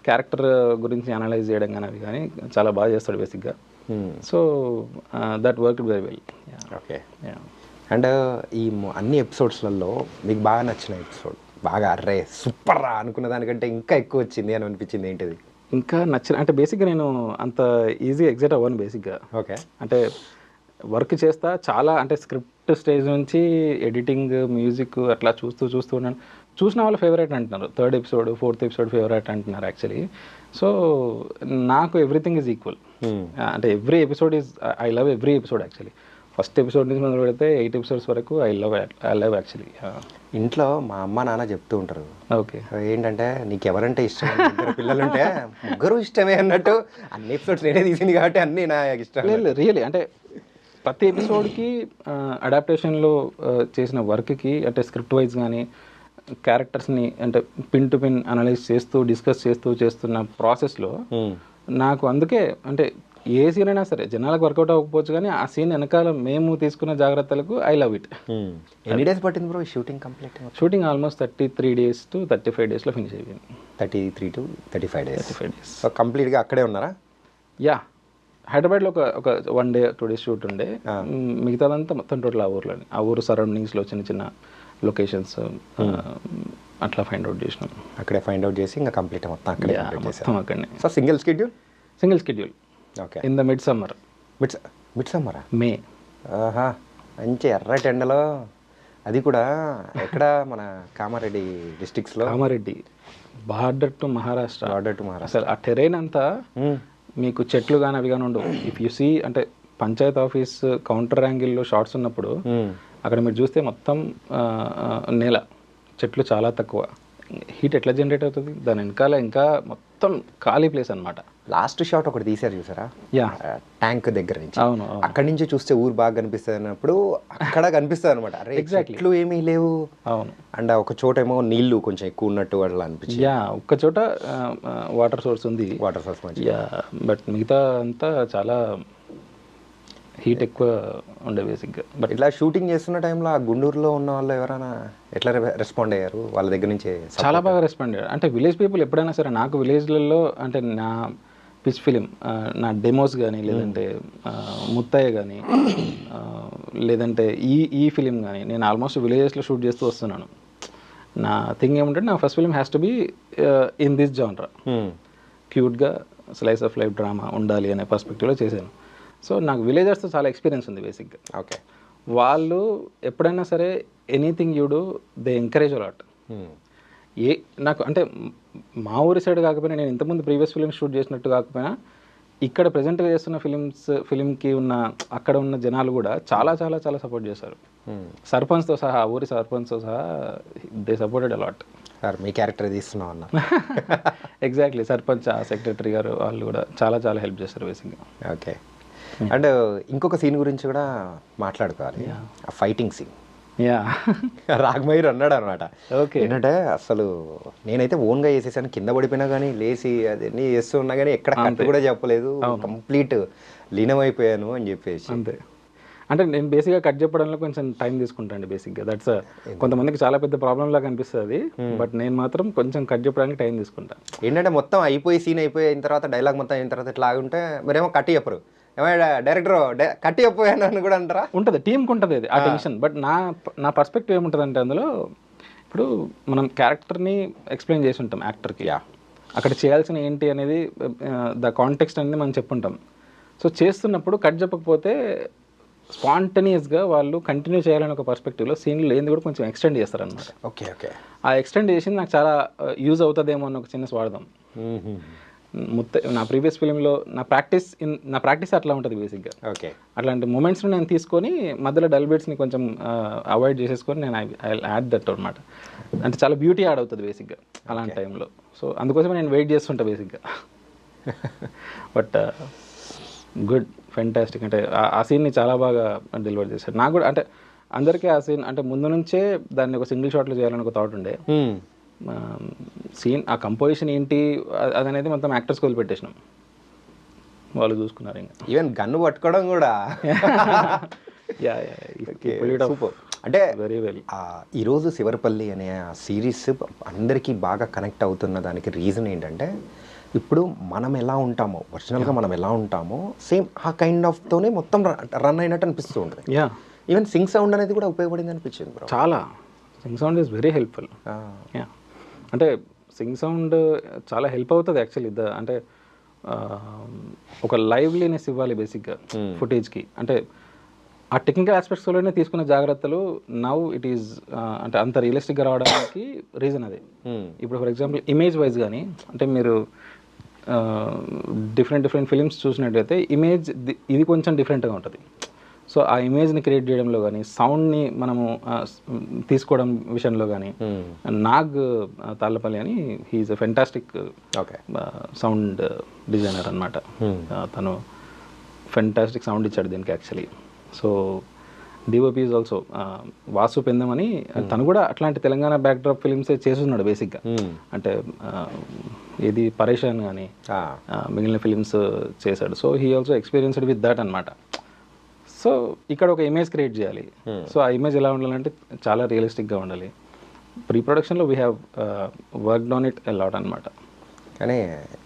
character గురించి అనలైజ్ చేయడం కానీ అవి కానీ చాలా బాగా చేస్తాడు బేసిక్గా. So that work very well. Okay. And ఈ అన్ని ఎపిసోడ్స్లలో మీకు బాగా నచ్చిన ఎపిసోడ్, బాగా అర్రే సూపర్ రా అనుకున్న దానికంటే ఇంకా ఎక్కువ వచ్చింది అని అనిపించింది ఏంటిది? ఇంకా నచ్చిన అంటే బేసిక్గా నేను అంత ఈజీ ఎగ్జైట్ అవ్వను బేసిక్గా. ఓకే. అంటే వర్క్ చేస్తా చాలా, అంటే స్క్రిప్ట్ స్టేజ్ నుంచి ఎడిటింగ్, మ్యూజిక్ అట్లా చూస్తూ ఉన్నాను. చూసిన వాళ్ళు ఫేవరెట్ అంటున్నారు, 3rd episode 4th episode favourite అంటున్నారు యాక్చువల్లీ. సో నాకు ఎవ్రీథింగ్ ఈజ్ ఈక్వల్. అంటే every episode is, I love every episode actually. First episode నుంచి మొదలు పెడితే 8 ఎపిసోడ్స్ వరకు ఐ లవ్ యాక్చువల్లీ. ఇంట్లో మా అమ్మ నాన్న చెప్తూ ఉంటారు, ఓకే ఏంటంటే నీకు ఎవరంటే ఇష్టం, 2 పిల్లలుంటే 3 ఇష్టమే అన్నట్టు. అన్ని ఎపిసోడ్స్ నేనే తీసింది కాబట్టి అన్నీ నా ఇష్టం. లేదు రియలీ, అంటే ప్రతి ఎపిసోడ్కి అడాప్టేషన్లో చేసిన వర్క్కి, అంటే స్క్రిప్ట్ వైజ్ కానీ క్యారెక్టర్స్ని అంటే పిన్ టు పిన్ అనలైజ్ చేస్తూ డిస్కస్ చేస్తున్న ప్రాసెస్లో నాకు అందుకే అంటే ఏ సీన్ అయినా సరే జనాలకు వర్కౌట్ అవ్వకపోవచ్చు కానీ ఆ సీన్ వెనకాల మేము తీసుకున్న జాగ్రత్తలకు ఐ లవ్ ఇట్. ఎన్ని డేస్ పట్టింది bro shooting complete? Shooting almost 33 days to 35 days finish అయిపోయింది. 33 to 35 days. సో కంప్లీట్గా అక్కడే ఉన్నారా? యా, హైదరాబాద్లో ఒక 1 day 2 days షూట్ ఉండే, మిగతాదంతా మొత్తం టోటల్ ఆ ఊరు సరౌండింగ్స్లో చిన్న లొకేషన్స్ అట్లా ఫైండ్ అవుట్ చేసినాం. అక్కడే ఫైండ్ అవుట్ చేసి ఇంకా కంప్లీట్ మొత్తం అక్కడే మొత్తం అక్కడనే. So single schedule. Okay. In the mid summer May. ఆహా, మంచి ఎర్రటి ఎండలో, అది కూడా ఎక్కడ మన కామారెడ్డి డిస్ట్రిక్ట్స్లో. Kamareddy border to Maharashtra. అసలు ఆ టెరైన్ అంతా మీకు చెట్లు కానీ అవి కానీ ఉండవు. ఇఫ్ యు సీ, అంటే పంచాయత్ ఆఫీస్ కౌంటర్ యాంగిల్లో షార్ట్స్ ఉన్నప్పుడు అక్కడ మీరు చూస్తే మొత్తం నేల, చెట్లు చాలా తక్కువ. హీట్ ఎట్లా జనరేట్ అవుతుంది? దాని వెనకాల ఇంకా మొత్తం ఖాళీ ప్లేస్ అనమాట. లాస్ట్ షాట్ ఒకటి తీశారు చూసారా, యా ట్యాంక్ దగ్గర నుంచి, అవును అక్కడి నుంచి చూస్తే ఊరు బాగా కనిపిస్తుంది అన్నప్పుడు అక్కడ కనిపిస్తుంది అనమాట. అరే Exactly. చెట్లు ఏమీ లేవు, అవును అండ్ ఒక చోట ఏమో నీళ్లు కొంచెం ఎక్కువ ఉన్నట్టు అట్లా అనిపించింది. యా ఒక్క చోట వాటర్ సోర్స్ ఉంది, వాటర్ సోర్స్ మంచి. యా బట్ మిగతా అంతా చాలా హీట్ ఎక్కువ ఉండే బేసిక్గా. బట్ ఇట్లా షూటింగ్ చేస్తున్న టైంలో ఆ గుంటూరులో ఉన్న వాళ్ళు ఎవరైనా ఎట్లా రెస్పాండ్ అయ్యారు వాళ్ళ దగ్గర నుంచి? చాలా బాగా రెస్పాండ్ అయ్యారు. అంటే విలేజ్ పీపుల్ ఎప్పుడైనా సరే నాకు విలేజ్లలో అంటే నా పిచ్ ఫిలిం, నా డెమోస్ కానీ లేదంటే ముత్తయ్య కానీ లేదంటే ఈ ఫిలిం కానీ నేను ఆల్మోస్ట్ విలేజెస్లో షూట్ చేస్తూ వస్తున్నాను. నా థింగ్ ఏమంటే నా first film has to be in this genre, క్యూట్గా స్లైస్ ఆఫ్ లైఫ్ డ్రామా ఉండాలి అనే పర్స్పెక్టివ్లో చేశాను. సో నాకు విలేజర్స్తో చాలా ఎక్స్పీరియన్స్ ఉంది బేసిక్గా. ఓకే, వాళ్ళు ఎప్పుడైనా సరే anything you do they encourage a lot. నాకు అంటే మా ఊరి సైడ్ కాకపోయినా, నేను ఇంతకుముందు ప్రీవియస్ ఫిలిమ్స్ షూట్ చేసినట్టు కాకపోయినా ఇక్కడ ప్రజెంట్గా చేస్తున్న ఫిలింకి ఉన్న అక్కడ ఉన్న జనాలు కూడా చాలా చాలా చాలా సపోర్ట్ చేశారు. సర్పంచ్తో సహా, ఊరి సర్పంచ్తో సహా దే సపోర్టెడ్ అలాట్. సార్ మీ క్యారెక్టర్ తీస్తున్నాం అన్న. ఎగ్జాక్ట్లీ, సర్పంచ్ సెక్రటరీ గారు వాళ్ళు కూడా చాలా చాలా హెల్ప్ చేస్తారు బేసిక్గా. ఓకే, అండ్ ఇంకొక సీన్ గురించి కూడా మాట్లాడుకోవాలి, ఆ ఫైటింగ్ సీన్. యా రాఘమయ్య అన్నాడు అనమాట, ఓకే ఏంటంటే అసలు నేనైతే ఓన్గా చేసేసాను, కింద పడిపోయినా కానీ లేచి అదన్నీ చేస్తూ ఉన్నా కానీ ఎక్కడ కట్ కూడా చెప్పలేదు, కంప్లీట్ లీనమైపోయాను అని చెప్పేసి. అంతే, అంటే నేను బేసిక్గా కట్ చెప్పడంలో కొంచెం టైం తీసుకుంటాను బేసిక్గా. దట్స్ కొంతమందికి చాలా పెద్ద ప్రాబ్లం లాగా అనిపిస్తుంది, బట్ నేను మాత్రం కొంచెం కట్ చెప్పడానికి టైం తీసుకుంటాను. ఏంటంటే మొత్తం అయిపోయి సీన్ అయిపోయిన తర్వాత డైలాగ్ మొత్తం అయిన తర్వాత ఇట్లా ఆగుంటే మరేమో కట్ చెప్పరు, ఏమైనా డైరెక్టర్ కట్ చెప్పాను అని కూడా అంటారా? ఉంటుంది, టీంకి ఉంటుంది అది ఆ టెన్షన్. బట్ నా పర్స్పెక్టివ్ ఏముంటుంది అంటే అందులో ఇప్పుడు మనం క్యారెక్టర్ని ఎక్స్ప్లెయిన్ చేసి ఉంటాం యాక్టర్కి, అక్కడ చేయాల్సిన ఏంటి అనేది ద కాంటెక్స్ట్ అనేది మనం చెప్పుంటాం. సో చేస్తున్నప్పుడు కట్ చెప్పకపోతే స్పాంటనియస్గా వాళ్ళు కంటిన్యూ చేయాలని ఒక పర్స్పెక్టివ్లో సీన్లు ఏంది కూడా కొంచెం ఎక్స్టెండ్ చేస్తారనమాట. ఓకే ఓకే, ఆ ఎక్స్టెండ్ చేసింది నాకు చాలా యూజ్ అవుతుందేమో అని ఒక చిన్న స్వార్థం. నా ప్రీవియస్ ఫిలింలో నా ప్రాక్టీస్ అట్లా ఉంటుంది బేసిక్గా. ఓకే, అట్లాంటి మూమెంట్స్ని నేను తీసుకొని మధ్యలో డల్ బీట్స్ని కొంచెం అవాయిడ్ చేసేసుకొని నేను ఐ యాడ్ దట్ అనమాట. అంటే చాలా బ్యూటీ యాడ్ అవుతుంది బేసిక్గా అలాంటి టైంలో. సో అందుకోసమే నేను వెయిట్ చేస్తుంటా బేసిక్గా. But good, fantastic. అంటే ఆ సీన్ని చాలా బాగా డెలివర్ చేశాడు. నాకు కూడా అంటే అందరికీ ఆ సీన్ అంటే ముందు నుంచే దాన్ని ఒక సింగిల్ షాట్లో చేయాలని ఒక థాట్ ఉండే. సీన్ ఆ కంపోజిషన్ ఏంటి అదనేది మొత్తం యాక్టర్స్కి వదిలిపెట్టేసినాం, వాళ్ళు చూసుకున్నారు. ఇంకా ఈవెన్ గన్ను పట్టుకోవడం కూడా సూపర్, అంటే వెరీ వెల్. ఈరోజు శివరపల్లి అనే ఆ సిరీస్ అందరికీ బాగా కనెక్ట్ అవుతున్న దానికి రీజన్ ఏంటంటే ఇప్పుడు మనం ఎలా ఉంటామో ఒరిజినల్గా మనం ఎలా ఉంటామో సేమ్ ఆ కైండ్ ఆఫ్ తోనే మొత్తం రన్ అయినట్టు అనిపిస్తూ ఉంటుంది. ఈవెన్ సింగ్ సౌండ్ అనేది కూడా ఉపయోగపడింది అనిపించింది బ్రో. చాలా Singh sound is very helpful. అంటే సింగ్ సౌండ్ చాలా హెల్ప్ అవుతుంది యాక్చువల్లీ. అంటే ఒక లైవ్లీనెస్ ఇవ్వాలి బేసిక్గా ఫుటేజ్కి. అంటే ఆ టెక్నికల్ ఆస్పెక్ట్స్లోనే తీసుకున్న జాగ్రత్తలు నౌ ఇట్ ఈజ్ అంటే అంత రియలిస్టిక్గా రావడానికి రీజన్ అదే. ఇప్పుడు ఫర్ ఎగ్జాంపుల్ ఇమేజ్ వైజ్ కానీ అంటే మీరు డిఫరెంట్ ఫిలిమ్స్ చూసినట్టయితే ఇమేజ్ ఇది కొంచెం డిఫరెంట్గా ఉంటుంది. సో ఆ ఇమేజ్ని క్రియేట్ చేయడంలో కానీ సౌండ్ని మనము తీసుకోవడం విషయంలో కానీ నాగ్ తాళ్ళపల్లి అని he's a fantastic sound designer అనమాట. తను ఫెంటాస్టిక్ సౌండ్ ఇచ్చాడు దీనికి actually. So DOP is also Vasu Pendam అని, తను కూడా అట్లాంటి తెలంగాణ బ్యాక్డ్రాప్ ఫిలిమ్స్ చేస్తున్నాడు బేసిక్గా. అంటే ఇది పరేషాన్ కానీ మిగిలిన ఫిలిమ్స్ చేశాడు. So he also experienced with that అనమాట. సో ఇక్కడ ఒక ఇమేజ్ క్రియేట్ చేయాలి. సో ఆ ఇమేజ్ ఎలా ఉండాలంటే చాలా రియలిస్టిక్గా ఉండాలి. ప్రీ ప్రొడక్షన్లో we have worked on it a lot అనమాట. కానీ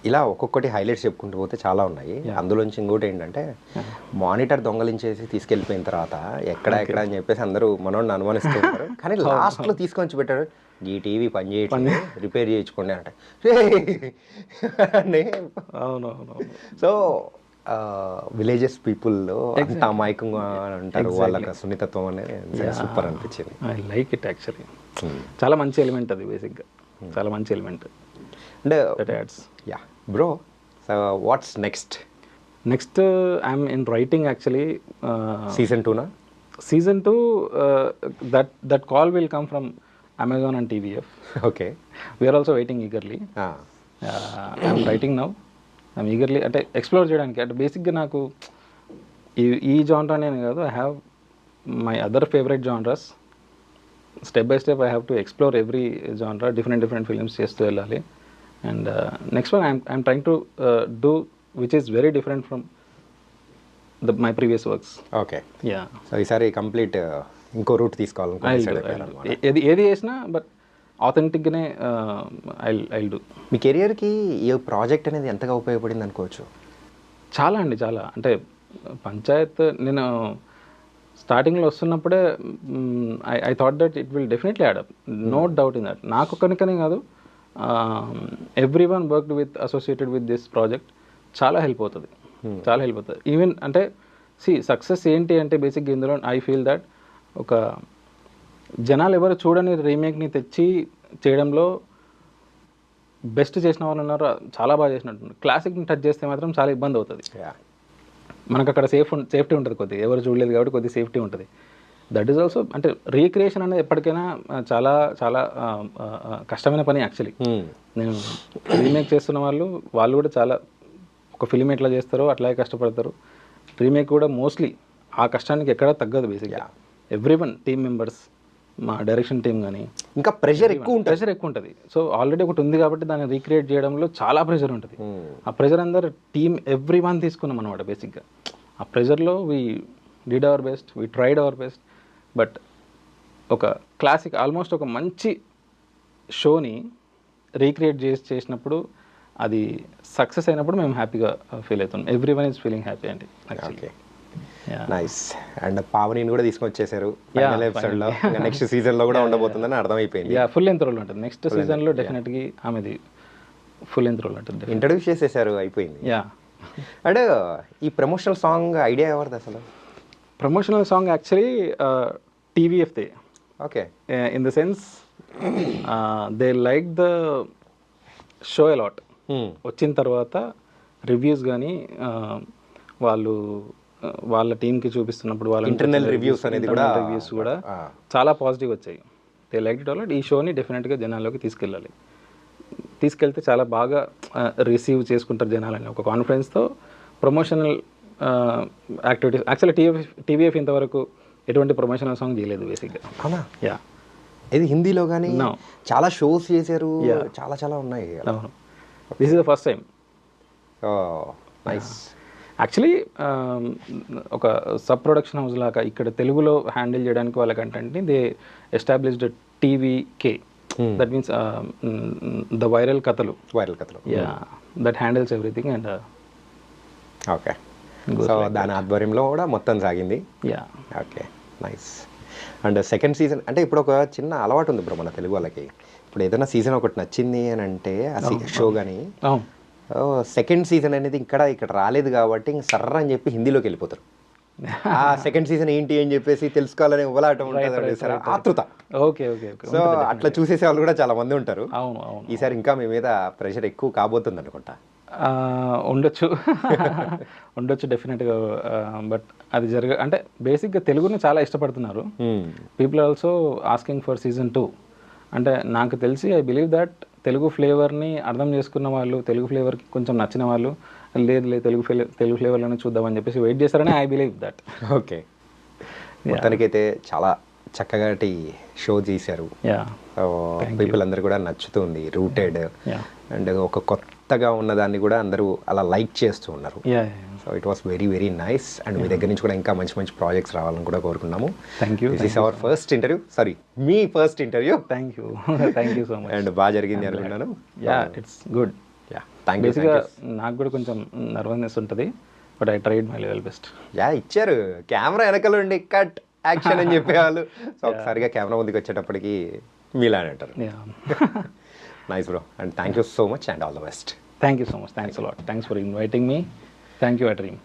ఇలా ఒక్కొక్కటి హైలైట్స్ చెప్పుకుంటూ పోతే చాలా ఉన్నాయి. అందులోంచి ఇంకోటి ఏంటంటే మానిటర్ దొంగలించేసి తీసుకెళ్ళిపోయిన తర్వాత ఎక్కడ అని చెప్పేసి అందరూ మనోడిని అనుమానిస్తూ ఉంటారు. కానీ లాస్ట్లో తీసుకొని పెట్టారు, ఈ టీవీ పని చేయట్లేదు, రిపేర్ చేయించుకోండి అంటే. అవునవును. సో విలేజెస్ పీపుల్లో అంత అమాయకంగా అంటారు, వాళ్ళకి సున్నితత్వం అనేది సూపర్ అనిపించింది. I like it actually. చాలా మంచి ఎలిమెంట్ అది బేసిక్గా, చాలా మంచి element. And yeah bro, so what's next? Next I'm in writing actually. Season 2 Season 2, that call will come from Amazon and TVF. Okay. We are also waiting eagerly. I'm writing now. I'm eagerly అంటే explore చేయడానికి. అంటే బేసిక్గా నాకు ఈ genre నేను కాదు, I have my other favourite genres. Step by step I have to explore every genre, different films చేస్తూ వెళ్ళాలి. And next one I'm trying to do which is very different from my previous works. Okay, yeah. So ఈసారి complete ఇంకో route తీసుకోవాలనుకుంటున్నాను. ఏది చేసినా but ఆథెంటిక్గానే I do. మీ కెరియర్కి ఈ ప్రాజెక్ట్ అనేది ఎంతగా ఉపయోగపడింది అనుకోవచ్చు? చాలా అండి, చాలా. అంటే పంచాయత్ నేను స్టార్టింగ్లో వస్తున్నప్పుడే I thought that it will definitely add up, no doubt in that. నాకు కనుకనే కాదు, every one worked with associated with this project చాలా హెల్ప్ అవుతుంది, చాలా హెల్ప్ అవుతుంది. ఈవెన్ అంటే సక్సెస్ ఏంటి అంటే బేసిక్గా ఇందులో ఐ ఫీల్ దట్ ఒక జనాలు ఎవరు చూడని రీమేక్ని తెచ్చి చేయడంలో బెస్ట్ చేసిన వాళ్ళు ఉన్నారు, చాలా బాగా చేసినట్టు. క్లాసిక్ని టచ్ చేస్తే మాత్రం చాలా ఇబ్బంది అవుతుంది. మనకు అక్కడ సేఫ్టీ ఉంటుంది కొద్దిగా, ఎవరు చూడలేదు కాబట్టి కొద్దిగా సేఫ్టీ ఉంటుంది. దట్ ఈస్ ఆల్సో అంటే రీక్రియేషన్ అనేది ఎప్పటికైనా చాలా చాలా కష్టమైన పని యాక్చువల్లీ. నేను రీమేక్ చేస్తున్న వాళ్ళు కూడా చాలా ఒక ఫిలిం ఎట్లా చేస్తారో అట్లాగే కష్టపడతారు. రీమేక్ కూడా మోస్ట్లీ ఆ కష్టానికి ఎక్కడా తగ్గదు బేసిక్గా. ఎవ్రీ వన్ టీమ్ మెంబర్స్, మా డైరెక్షన్ టీమ్ కానీ ఇంకా ప్రెషర్ ఎక్కువ ఉంటుంది. సో ఆల్రెడీ ఒకటి ఉంది కాబట్టి దాన్ని రీక్రియేట్ చేయడంలో చాలా ప్రెషర్ ఉంటుంది. ఆ ప్రెషర్ అందరు టీమ్ ఎవ్రీ వన్ తీసుకున్నాం అనమాట బేసిక్గా. ఆ ప్రెషర్లో we did our best, we tried our best. But ఒక క్లాసిక్ ఆల్మోస్ట్ ఒక మంచి షోని రీక్రియేట్ చేసినప్పుడు అది సక్సెస్ అయినప్పుడు మేము హ్యాపీగా ఫీల్ అవుతాం. Every one is feeling happy అండి యాక్చువల్లీ. నైస్. అండ్ పావనిని కూడా తీసుకొచ్చేసారు ఫైనల్ ఎపిసోడ్లో. నెక్స్ట్ సీజన్లో కూడా ఉండబోతుందని అర్థమైపోయింది. ఫుల్ లెంత్ రోల్ ఉంటుంది నెక్స్ట్ సీజన్లో డెఫినెట్గా. ఆమెది ఫుల్ లెంత్ రోల్ ఉంటుంది. ఇంట్రడ్యూస్ చేసేసారు, అయిపోయింది. అండ్ ఈ ప్రమోషనల్ సాంగ్ ఐడియా ఎవరిది అసలు? ప్రమోషనల్ సాంగ్ యాక్చువల్లీ టీవీఎఫ్దే. Okay. In the sense they like the show a lot. వచ్చిన తర్వాత రివ్యూస్ కానీ వాళ్ళు వాళ్ళ టీంకి చూపిస్తున్నప్పుడు వాళ్ళ ఇంటర్నల్ రివ్యూస్ కూడా చాలా పాజిటివ్ వచ్చాయి. They like it a lot. ఈ షోని డెఫినెట్గా జనాల్లోకి తీసుకెళ్తే చాలా బాగా రిసీవ్ చేసుకుంటారు జనాలని ఒక కాన్ఫిడెన్స్తో. ప్రమోషనల్ యాక్టివిటీస్ యాక్చువల్లీ టీవీఎఫ్ ఇంతవరకు ఎటువంటి ప్రమోషనల్ సాంగ్ చేయలేదు బేసిక్గా. అవునా? యా. ఇది హిందీలో కానీ చాలా షోస్ చేశారు, చాలా చాలా ఉన్నాయి. అవును, this is the first time. Nice. Actually ఒక సబ్ ప్రొడక్షన్ హౌస్ లాగా ఇక్కడ తెలుగులో హ్యాండిల్ చేయడానికి వాళ్ళ కంటెంట్ని దే ఎస్టాబ్లిష్డ్ టీవీకే. దట్ మీన్స్ ద వైరల్ కథలు. Yeah, that handles everything. And okay, so దాని ఆధ్వర్యంలో కూడా మొత్తం సాగింది. Yeah. Okay, nice. And second season అంటే ఇప్పుడు ఒక చిన్న అలవాటు ఉంది బ్రో మన తెలుగు వాళ్ళకి. ఇప్పుడు ఏదైనా సీజన్ ఒకటి నచ్చింది అని అంటే ఆ షో కానీ సెకండ్ సీజన్ అనేది ఇక్కడ రాలేదు కాబట్టి ఇంక సర్ర అని చెప్పి హిందీలోకి వెళ్ళిపోతారు. ఆ సెకండ్ సీజన్ ఏంటి అని చెప్పేసి తెలుసుకోవాలనే ఉబలాటం ఉంటుంది సార్, ఆతృత. Okay okay. సో అట్లా చూసేసే వాళ్ళు కూడా చాలా మంది ఉంటారు. అవును అవును. ఈసారి ఇంకా మీ మీద ప్రెషర్ ఎక్కువ కాబోతుంది అనుకుంటా. ఉండొచ్చు డెఫినెట్గా. బట్ అది అంటే బేసిక్గా తెలుగుని చాలా ఇష్టపడుతున్నారు. People also asking for season 2. అంటే నాకు తెలిసి ఐ బిలీవ్ దట్ తెలుగు ఫ్లేవర్ని అర్థం చేసుకున్న వాళ్ళు, తెలుగు ఫ్లేవర్కి కొంచెం నచ్చిన వాళ్ళు లేదు తెలుగు ఫ్లేవర్లోనే చూద్దామని చెప్పేసి వెయిట్ చేస్తారని ఐ బిలీవ్ దట్. ఓకే, మొత్తానికైతే చాలా చక్కగా షో చేశారు. పీపుల్ అందరు కూడా నచ్చుతుంది, రూటెడ్. అండ్ ఒక కొత్తగా ఉన్నదాన్ని కూడా అందరూ అలా లైక్ చేస్తూ ఉన్నారు. So it was very very nice. And మీ దగ్గర నుంచి కూడా ఇంకా మంచి మంచి ప్రాజెక్ట్స్ రావాలని కూడా కోరుకున్నాము. Thank you. This is our first interview, sorry మీ first interview. Thank you so much. And బాగా జరిగింది అనుకున్నాను. Yeah, it's good. Yeah, thank you. బేసిక్గా నాకు కూడా కొంచెం నర్వస్నెస్ ఉంటుంది, but I tried my level best. Yeah, ఇచ్చారు కెమెరా వెనకలు ఉండి కట్ యాక్షన్ అని చెప్పేవాళ్ళు. సో ఒకసారిగా కెమెరా ముందుకు వచ్చేటప్పటికి మీలా అంటారు. Nice bro, and thank you so much and all the best. Thank you so much. Thanks a lot. Thanks for inviting me. Thank you, Adream.